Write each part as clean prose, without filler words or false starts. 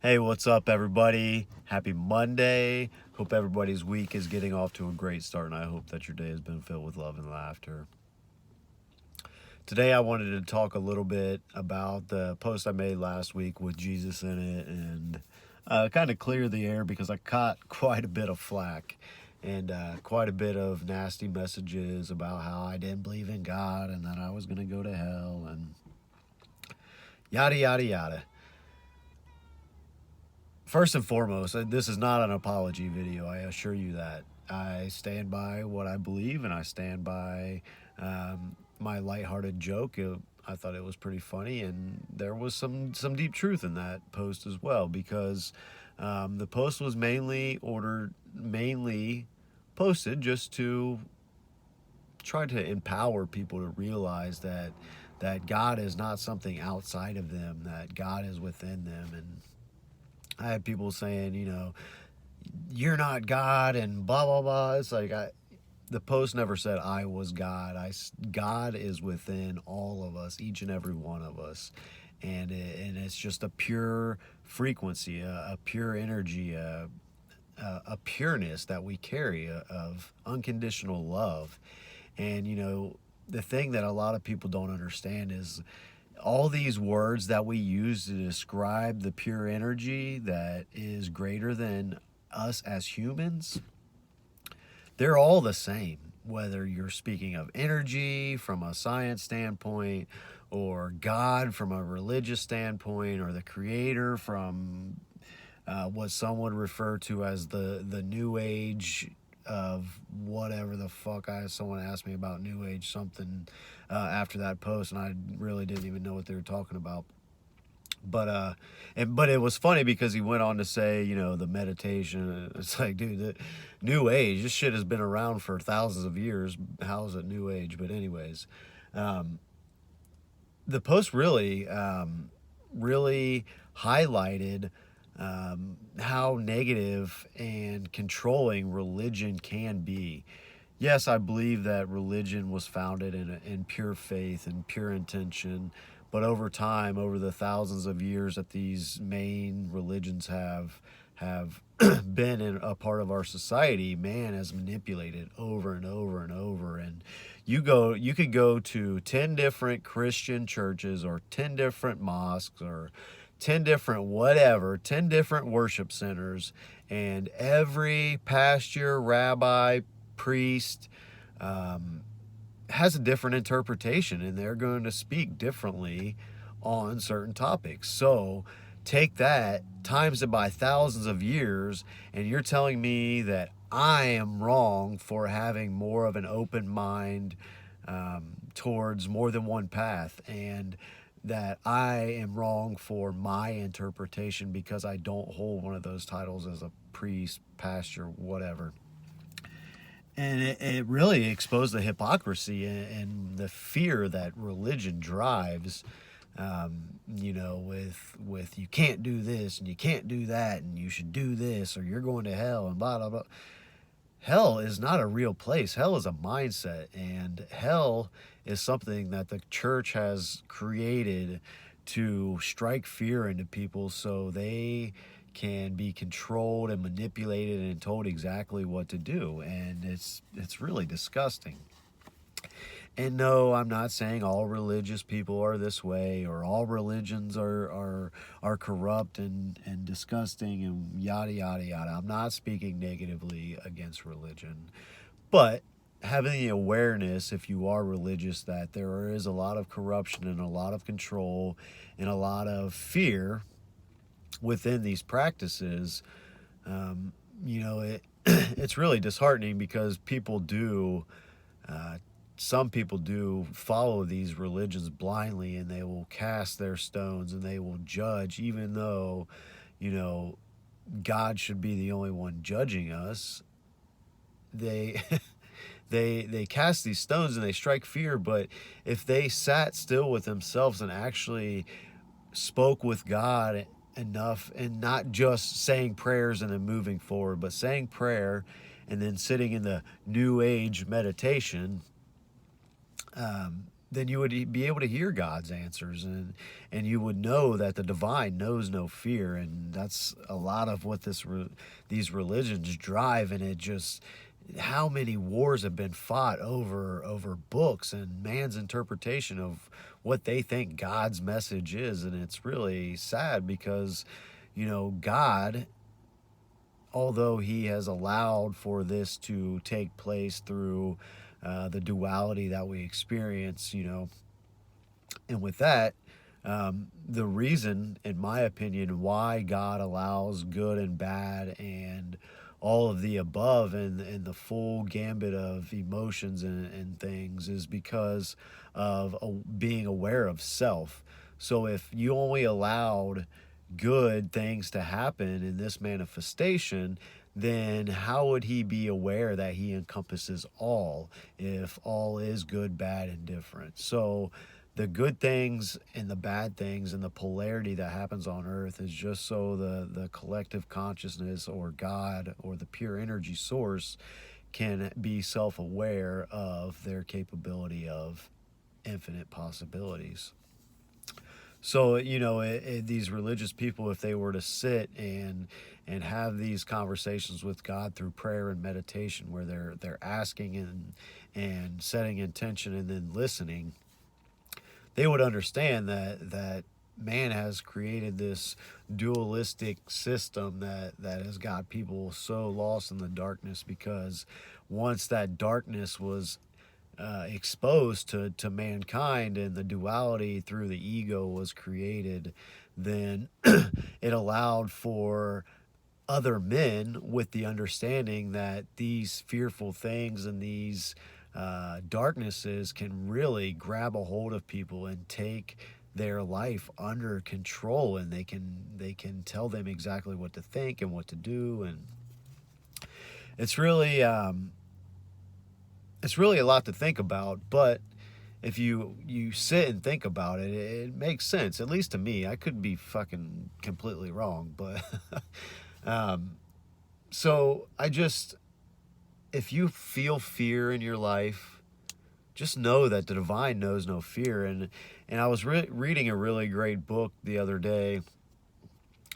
Hey, what's up, everybody? Happy Monday. Hope everybody's week is getting off to a great start, and I hope that your day has been filled with love and laughter. Today, I wanted to talk a little bit about the post I made last week with Jesus in it and kind of clear the air because I caught quite a bit of flack and quite a bit of nasty messages about how I didn't believe in God and that I was going to go to hell and yada, yada, yada. First and foremost, this is not an apology video. I assure you that. I stand by what I believe and I stand by my lighthearted joke. I thought it was pretty funny, and there was some deep truth in that post as well because the post was mainly posted just to try to empower people to realize that God is not something outside of them, that God is within them. And I had people saying, you're not God and blah blah blah. It's like the post never said I was God. God is within all of us, each and every one of us, and it's just a pure frequency, a pure energy, a pureness that we carry of unconditional love. And the thing that a lot of people don't understand is all these words that we use to describe the pure energy that is greater than us as humans, they're all the same. Whether you're speaking of energy from a science standpoint, or God from a religious standpoint, or the creator from what some would refer to as the new age of whatever the fuck. Someone asked me about new age something after that post, and I really didn't even know what they were talking about. But it was funny because he went on to say, the meditation. It's like, dude, the new age, this shit has been around for thousands of years. How is it new age? But anyways, um, the post really highlighted how negative and controlling religion can be. Yes, I believe that religion was founded in pure faith and pure intention, but over time, over the thousands of years that these main religions have been a part of our society, man has manipulated over and over and over. And you could go to 10 different Christian churches or 10 different mosques or 10 different whatever, 10 different worship centers, and every pastor, rabbi, priest um, has a different interpretation, and they're going to speak differently on certain topics. So take that, times it by thousands of years, and you're telling me that I am wrong for having more of an open mind towards more than one path, and that I am wrong for my interpretation because I don't hold one of those titles as a priest, pastor, whatever. And it really exposed the hypocrisy and the fear that religion drives. With you can't do this and you can't do that and you should do this or you're going to hell and blah blah blah. Hell is not a real place. Hell is a mindset, and hell is something that the church has created to strike fear into people so they can be controlled and manipulated and told exactly what to do. And it's really disgusting. And no, I'm not saying all religious people are this way or all religions are corrupt and disgusting and yada yada yada. I'm not speaking negatively against religion. But having the awareness, if you are religious, that there is a lot of corruption and a lot of control and a lot of fear within these practices, um, it it's really disheartening because uh, some people do follow these religions blindly, and they will cast their stones and they will judge, even though, you know, God should be the only one judging us. They they cast these stones and they strike fear, but if they sat still with themselves and actually spoke with God enough, and not just saying prayers and then moving forward, but saying prayer and then sitting in the new age meditation, then you would be able to hear God's answers, and you would know that the divine knows no fear. And that's a lot of what these religions drive. And it just, how many wars have been fought over books and man's interpretation of what they think God's message is. And it's really sad because, God, although he has allowed for this to take place through the duality that we experience, and with that, the reason, in my opinion, why God allows good and bad and all of the above and the full gambit of emotions and things is because of being aware of self. So if you only allowed good things to happen in this manifestation, then how would he be aware that he encompasses all if all is good, bad, and different? So the good things and the bad things and the polarity that happens on earth is just so the collective consciousness or God or the pure energy source can be self-aware of their capability of infinite possibilities. So these religious people, if they were to sit and have these conversations with God through prayer and meditation, where they're asking and setting intention and then listening, they would understand that man has created this dualistic system that has got people so lost in the darkness, because once that darkness was exposed to mankind and the duality through the ego was created, then it allowed for other men with the understanding that these fearful things and these darknesses can really grab a hold of people and take their life under control, and they can tell them exactly what to think and what to do. And it's really a lot to think about, but if you sit and think about it, it makes sense, at least to me. I could be fucking completely wrong, but so if you feel fear in your life, just know that the divine knows no fear. And I was reading a really great book the other day,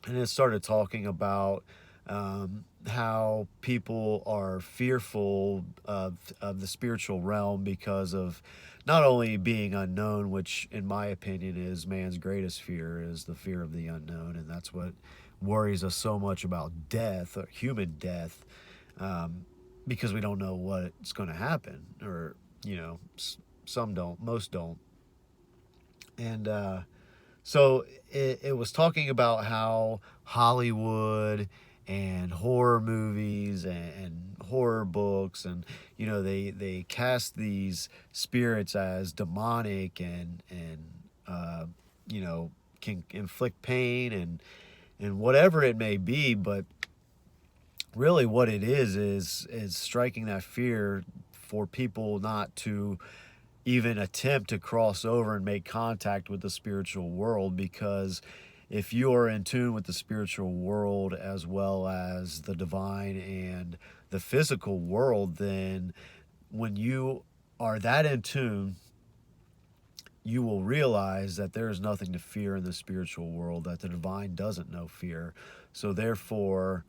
and it started talking about how people are fearful of the spiritual realm because of not only being unknown, which in my opinion is man's greatest fear, is the fear of the unknown. And that's what worries us so much about death, or human death, because we don't know what's going to happen, or some don't, most don't. And so it was talking about how Hollywood and horror movies and horror books, and they cast these spirits as demonic and can inflict pain and whatever it may be. But really what it is striking that fear for people not to even attempt to cross over and make contact with the spiritual world. Because if you are in tune with the spiritual world as well as the divine and the physical world, then when you are that in tune, you will realize that there is nothing to fear in the spiritual world, that the divine doesn't know fear. So therefore,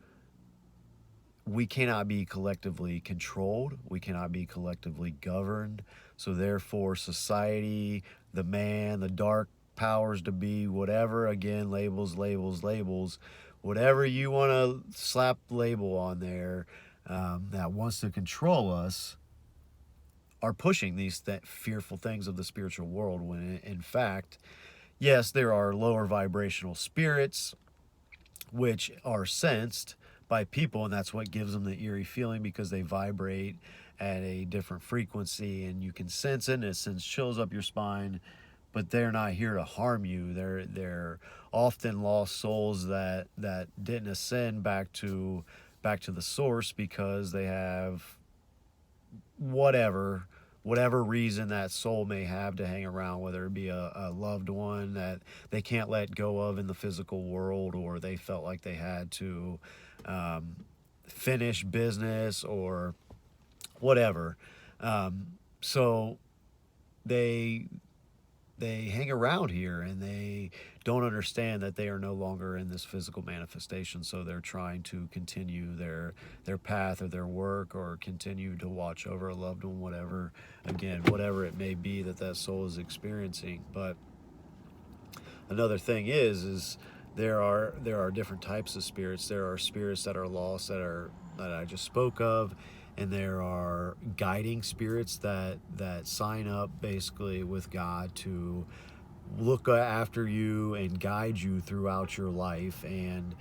we cannot be collectively controlled. We cannot be collectively governed. So therefore, society, the man, the dark powers to be, whatever, again, labels, whatever you want to slap label on there, that wants to control us, are pushing these fearful things of the spiritual world, when in fact, yes, there are lower vibrational spirits which are sensed by people, and that's what gives them the eerie feeling, because they vibrate at a different frequency and you can sense it, and it sends chills up your spine. But they're not here to harm you. They're often lost souls that didn't ascend back to the source because they have whatever reason that soul may have to hang around, whether it be a loved one that they can't let go of in the physical world, or they felt like they had to finish business or whatever. So they they hang around here and they don't understand that they are no longer in this physical manifestation, so they're trying to continue their path or their work, or continue to watch over a loved one, whatever, again, whatever it may be that that soul is experiencing. But another thing is there are different types of spirits. There are spirits that are lost, that I just spoke of, and there are guiding spirits that sign up basically with God to look after you and guide you throughout your life. And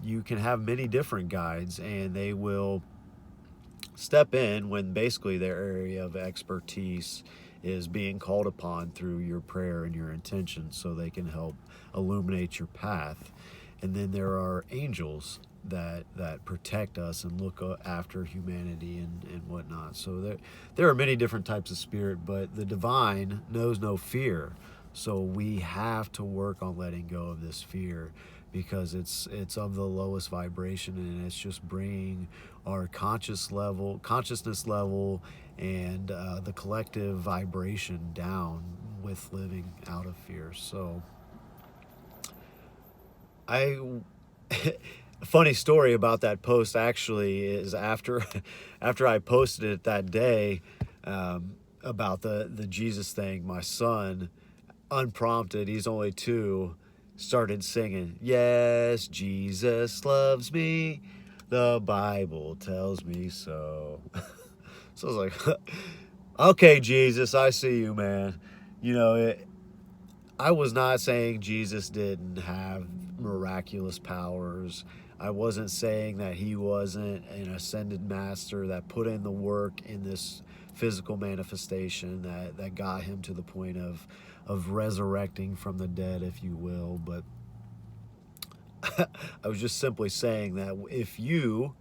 you can have many different guides, and they will step in when basically their area of expertise is being called upon through your prayer and your intention, so they can help illuminate your path. And then there are angels that protect us and look after humanity and whatnot. So there are many different types of spirit, but the divine knows no fear. So we have to work on letting go of this fear, because it's of the lowest vibration, and it's just bringing our consciousness level, and the collective vibration down with living out of fear. So I a funny story about that post actually is after I posted it that day, about the Jesus thing, my son, unprompted, he's only 2, started singing, "Yes, Jesus loves me. The Bible tells me so." So I was like, "Okay, Jesus, I see you, man." You know, I was not saying Jesus didn't have miraculous powers. I wasn't saying that he wasn't an ascended master that put in the work in this physical manifestation that got him to the point of resurrecting from the dead, if you will. But I was just simply saying that if you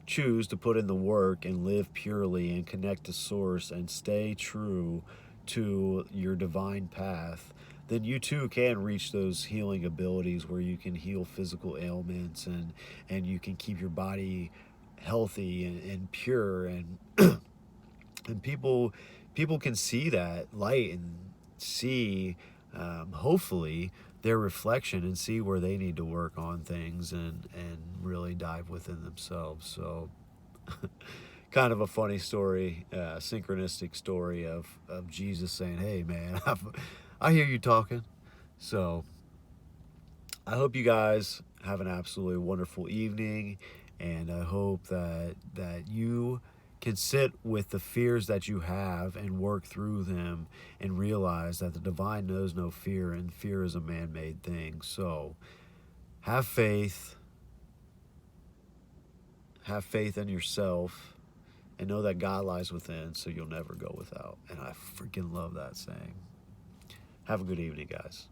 choose to put in the work and live purely and connect to source and stay true to your divine path, then you too can reach those healing abilities where you can heal physical ailments, and you can keep your body healthy and pure, and people can see that light and see, hopefully, their reflection, and see where they need to work on things, and really dive within themselves. So kind of a funny story, synchronistic story of Jesus saying, "Hey, man, I hear you talking." So I hope you guys have an absolutely wonderful evening, and I hope that you can sit with the fears that you have and work through them, and realize that the divine knows no fear, and fear is a man-made thing. So have faith, in yourself, and know that God lies within, so you'll never go without. And I freaking love that saying. Have a good evening, guys.